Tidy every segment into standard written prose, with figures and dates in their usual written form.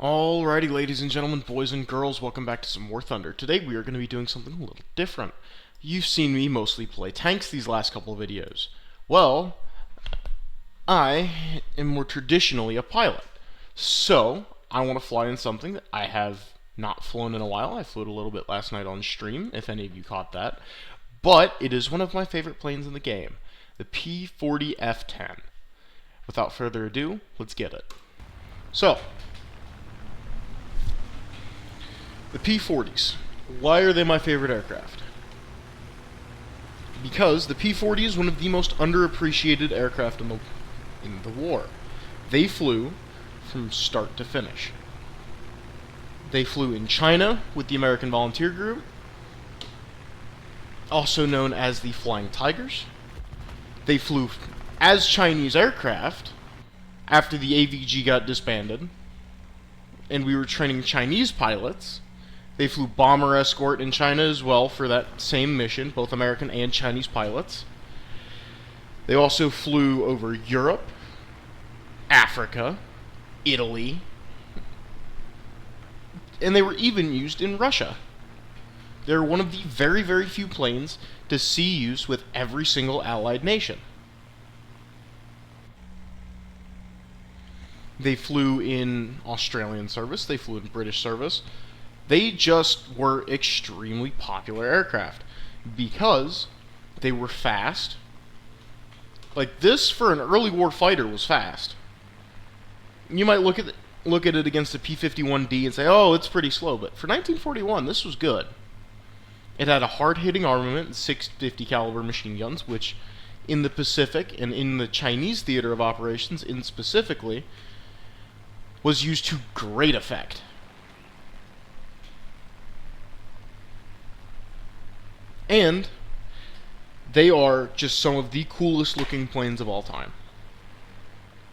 Alrighty, ladies and gentlemen, boys and girls, welcome back to some more Thunder. Today we are going to be doing something a little different. You've seen me mostly play tanks these last couple of videos. Well, I am more traditionally a pilot. So, I want to fly in something that I have not flown in a while. I flew it a little bit last night on stream, if any of you caught that. But it is one of my favorite planes in the game, the P-40f-10. Without further ado, let's get it. So, the P-40s. Why are they my favorite aircraft? Because the P-40 is one of the most underappreciated aircraft in the war. They flew from start to finish. They flew in China with the American Volunteer Group, also known as the Flying Tigers. They flew as Chinese aircraft after the AVG got disbanded, and we were training Chinese pilots. They flew bomber escort in China as well for that same mission, both American and Chinese pilots. They also flew over Europe, Africa, Italy, and they were even used in Russia. They're one of the very, very few planes to see use with every single allied nation. They flew in Australian service, they flew in British service. They just were extremely popular aircraft because they were fast. Like, this for an early war fighter was fast. You might look at it against the P-51D and say, oh, it's pretty slow, but for 1941 this was good. It had a hard-hitting armament and 650 caliber machine guns, which in the Pacific and in the Chinese theater of operations in specifically was used to great effect. And they are just some of the coolest looking planes of all time.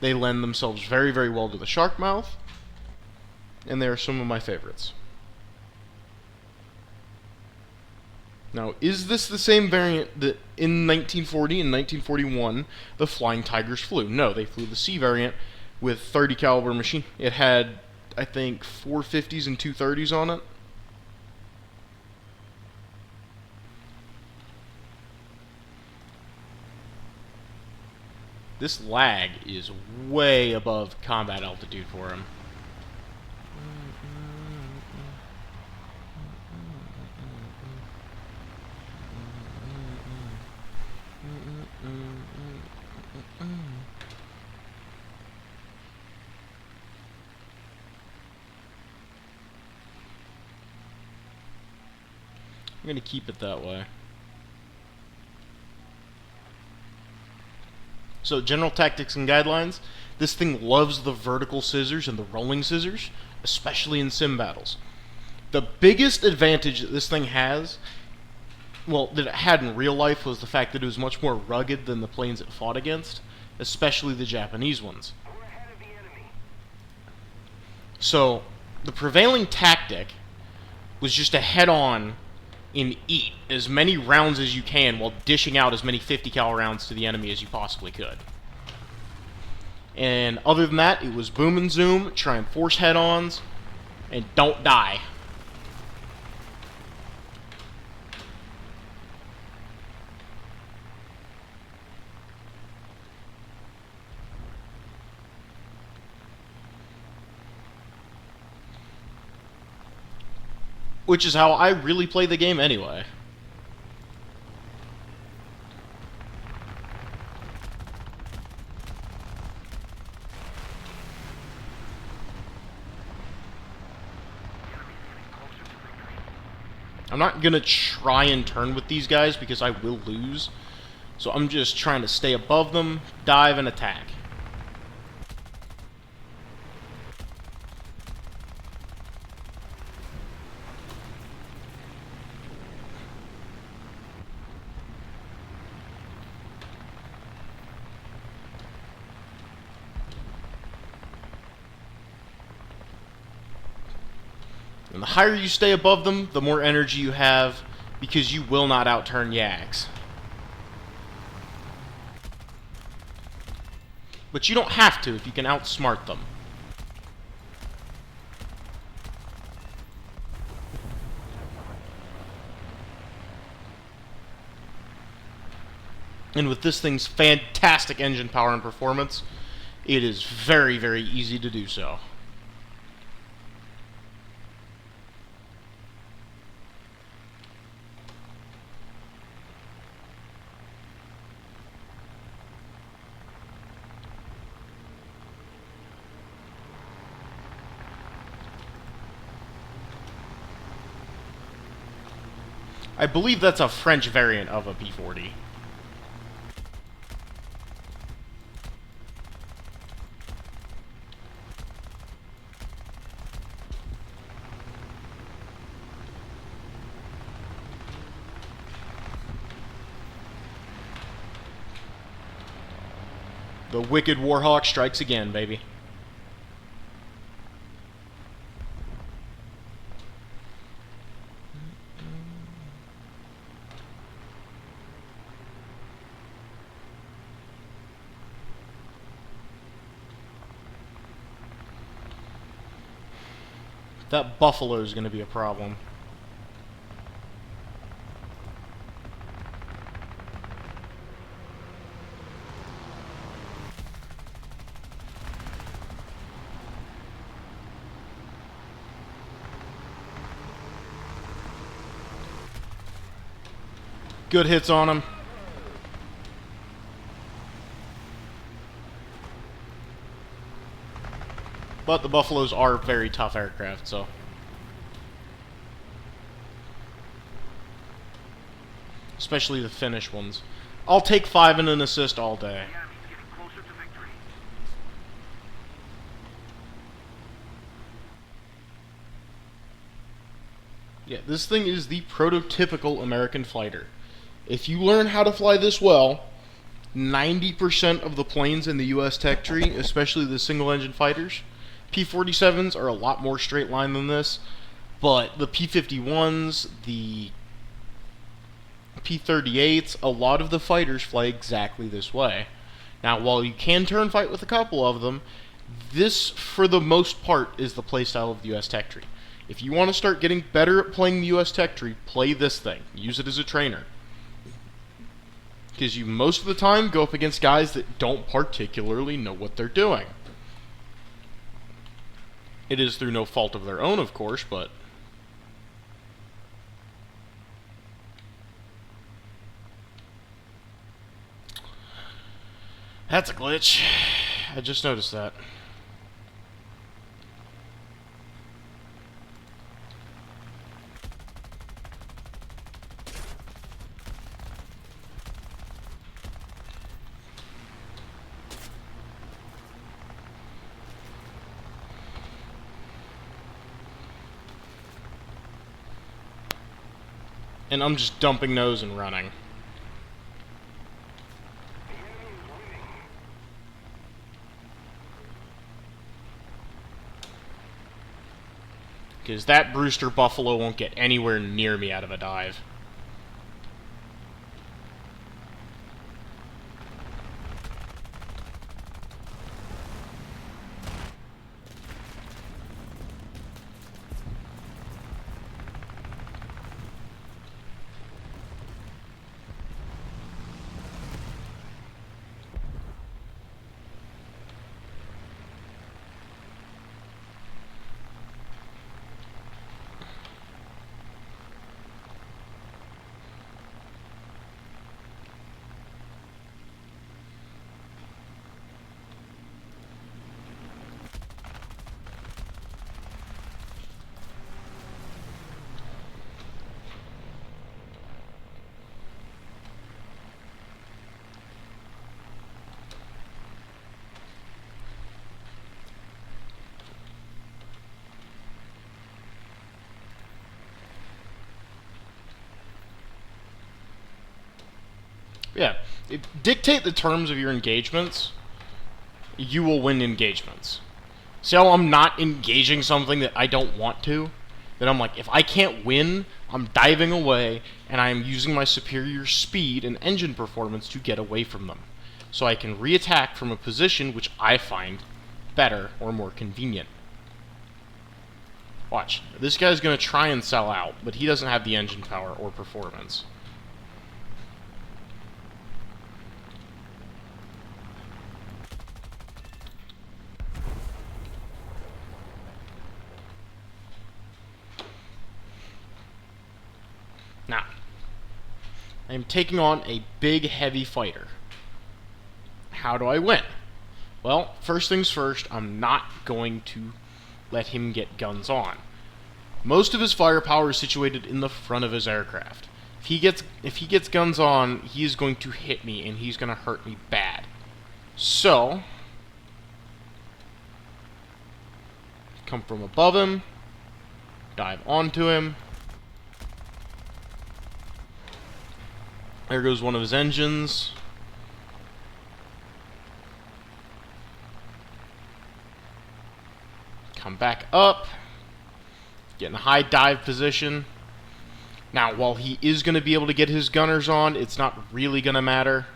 They lend themselves very, very well to the shark mouth, and they are some of my favorites. Now, is this the same variant that in 1940 and 1941 the Flying Tigers flew? No, they flew the C variant with 30 caliber machine. It had, I think, 450s and 230s on it. This lag is way above combat altitude for him. I'm going to keep it that way. So, general tactics and guidelines. This thing loves the vertical scissors and the rolling scissors, especially in sim battles. The biggest advantage that this thing has, well, that it had in real life, was the fact that it was much more rugged than the planes it fought against, especially the Japanese ones. So, the prevailing tactic was just to head on and eat as many rounds as you can while dishing out as many 50 cal rounds to the enemy as you possibly could. And other than that, it was boom and zoom, try and force head-ons, and don't die. Which is how I really play the game anyway. I'm not gonna try and turn with these guys because I will lose. So I'm just trying to stay above them, dive, and attack. And the higher you stay above them, the more energy you have, because you will not outturn Yags. But you don't have to if you can outsmart them. And with this thing's fantastic engine power and performance, it is very, very easy to do so. I believe that's a French variant of a P-40. The wicked Warhawk strikes again, baby. That buffalo is going to be a problem. Good hits on him. But the Buffaloes are very tough aircraft, so. Especially the Finnish ones. I'll take 5 and an assist all day. Yeah, this thing is the prototypical American fighter. If you learn how to fly this well, 90% of the planes in the US tech tree, especially the single-engine fighters, P-47s are a lot more straight line than this, but the P-51s, the P-38s, a lot of the fighters fly exactly this way. Now, while you can turn fight with a couple of them, this, for the most part, is the playstyle of the US tech tree. If you want to start getting better at playing the US tech tree, play this thing. Use it as a trainer. Because you, most of the time, go up against guys that don't particularly know what they're doing. It is through no fault of their own, of course, but... That's a glitch. I just noticed that. And I'm just dumping nose and running. Because that Brewster Buffalo won't get anywhere near me out of a dive. Yeah, dictate the terms of your engagements, you will win engagements. See how I'm not engaging something that I don't want to? Then I'm like, if I can't win, I'm diving away, and I'm using my superior speed and engine performance to get away from them. So I can reattack from a position which I find better or more convenient. Watch, this guy's going to try and sell out, but he doesn't have the engine power or performance. Now, I am taking on a big, heavy fighter. How do I win? Well, first things first, I'm not going to let him get guns on. Most of his firepower is situated in the front of his aircraft. If he gets guns on, he is going to hit me, and he's going to hurt me bad. So, come from above him, dive onto him. There goes one of his engines. Come back up. Get in a high dive position. Now, while he is going to be able to get his gunners on, it's not really going to matter.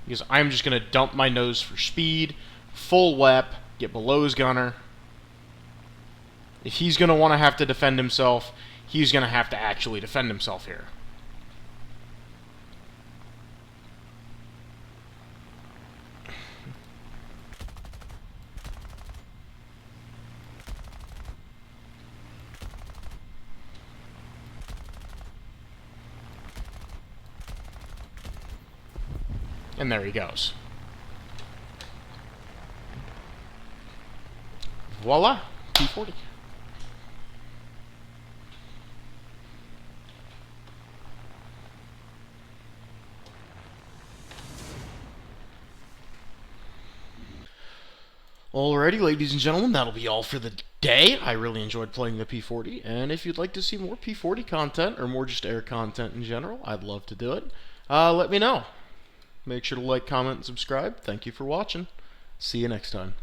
Because I'm just going to dump my nose for speed, full WEP, get below his gunner. If he's going to want to have to defend himself, he's going to have to actually defend himself here. And there he goes. Voila, P-40. Alrighty, ladies and gentlemen, that'll be all for the day. I really enjoyed playing the P-40, and if you'd like to see more P-40 content, or more just air content in general, I'd love to do it. Let me know. Make sure to like, comment, and subscribe. Thank you for watching. See you next time.